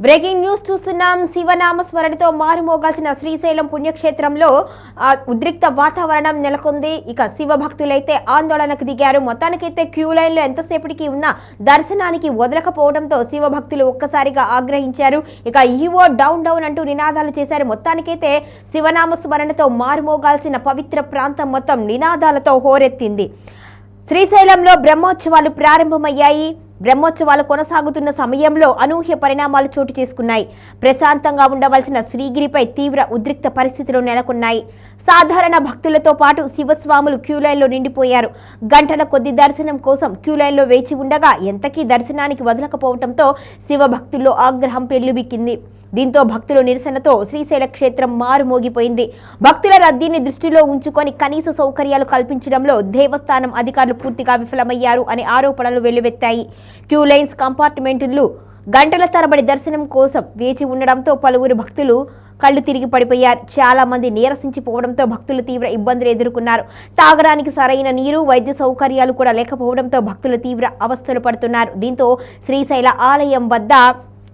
Breaking news చూస్తున్నాం. శివనామ స్మరణతో మారుమోగాల్సిన శ్రీశైలం పుణ్యక్షేత్రంలో ఉద్రిక్త వాతావరణం నెలకొంది. ఇక శివ భక్తులైతే ఆందోళనకు దిగారు. మొత్తానికైతే క్యూ లైన్లో ఎంతసేపటికి ఉన్న దర్శనానికి వదలకపోవడంతో శివ భక్తులు ఒక్కసారిగా ఆగ్రహించారు. ఇక ఈవో డౌన్ డౌన్ అంటూ నినాదాలు చేశారు. మొత్తానికైతే శివనామ స్మరణతో మారుమోగాల్సిన పవిత్ర ప్రాంతం మొత్తం నినాదాలతో హోరెత్తింది. శ్రీశైలంలో బ్రహ్మోత్సవాలు ప్రారంభమయ్యాయి. బ్రహ్మోత్సవాలు కొనసాగుతున్న సమయంలో అనూహ్య పరిణామాలు చోటు చేసుకున్నాయి. ప్రశాంతంగా ఉండవలసిన శ్రీగిరిపై తీవ్ర ఉద్రిక్త పరిస్థితులు నెలకొన్నాయి. సాధారణ భక్తులతో పాటు శివస్వాములు క్యూలైన్లో నిండిపోయారు. గంటల కొద్ది దర్శనం కోసం క్యూలైన్లో వేచి ఉండగా ఎంతకీ దర్శనానికి వదలకపోవడంతో శివ భక్తుల్లో ఆగ్రహం పెళ్లుబిక్కింది. దీంతో భక్తుల నిరసనతో శ్రీశైల క్షేత్రం మారుమోగిపోయింది. భక్తుల రద్దీని దృష్టిలో ఉంచుకొని కనీస సౌకర్యాలు కల్పించడంలో దేవస్థానం అధికారులు పూర్తిగా విఫలమయ్యారు అనే ఆరోపణలు వెల్లువెత్తాయి. క్యూ లైన్స్ కంపార్ట్మెంట్లు గంటల తరబడి దర్శనం కోసం వేచి ఉండడంతో పలువురు భక్తులు కళ్ళు తిరిగి పడిపోయారు. చాలా మంది నీరసించిపోవడంతో భక్తులు తీవ్ర ఇబ్బందులు ఎదుర్కొన్నారు. తాగడానికి సరైన నీరు, వైద్య సౌకర్యాలు కూడా లేకపోవడంతో భక్తులు తీవ్ర అవస్థలు పడుతున్నారు. దీంతో శ్రీశైల ఆలయం వద్ద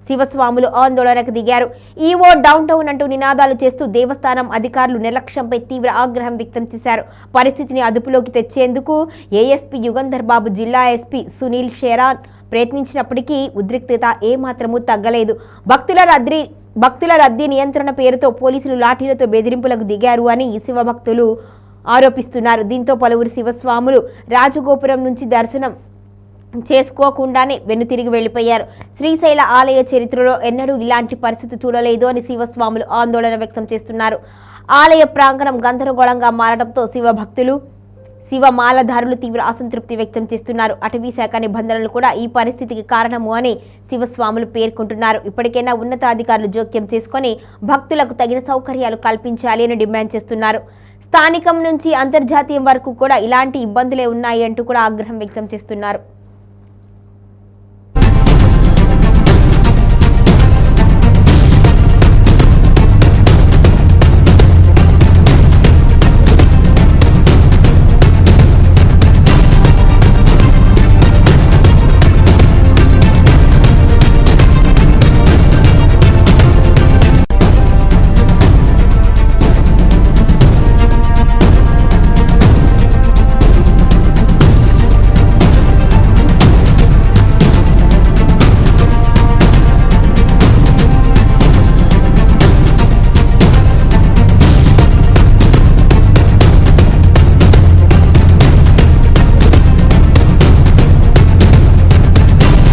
శివస్వాములు ఆందోళనకు దిగారు. ఈవో డౌన్ డౌన్ అంటూ నినాదాలు చేస్తూ దేవస్థానం అధికారులు నిర్లక్ష్యంపై తీవ్ర ఆగ్రహం వ్యక్తం చేశారు. పరిస్థితిని అదుపులోకి తెచ్చేందుకు ఏఎస్పీ యుగంధర్ బాబు, జిల్లా ఎస్పీ సునీల్ షేరాన్ ప్రయత్నించినప్పటికీ ఉద్రిక్తత ఏమాత్రమూ తగ్గలేదు. భక్తుల రద్దీ నియంత్రణ పేరుతో పోలీసులు లాఠీలతో బెదిరింపులకు దిగారు అని శివభక్తులు ఆరోపిస్తున్నారు. దీంతో పలువురు శివస్వాములు రాజగోపురం నుంచి దర్శనం చేసుకోకుండానే వెనుతిరిగి వెళ్లిపోయారు. శ్రీశైల ఆలయ చరిత్రలో ఎన్నడూ ఇలాంటి పరిస్థితి చూడలేదు అని శివస్వాములు ఆందోళన వ్యక్తం చేస్తున్నారు. ఆలయ ప్రాంగణం గందరగోళంగా మారడంతో శివ భక్తులు, శివమాలధారులు తీవ్ర అసంతృప్తి వ్యక్తం చేస్తున్నారు. అటవీ శాఖ నిబంధనలు కూడా ఈ పరిస్థితికి కారణము అని శివస్వాములు పేర్కొంటున్నారు. ఇప్పటికైనా ఉన్నతాధికారులు జోక్యం చేసుకొని భక్తులకు తగిన సౌకర్యాలు కల్పించాలి అని డిమాండ్ చేస్తున్నారు. స్థానికం నుంచి అంతర్జాతీయం వరకు కూడా ఇలాంటి ఇబ్బందులే ఉన్నాయి అంటూ కూడా ఆగ్రహం వ్యక్తం చేస్తున్నారు.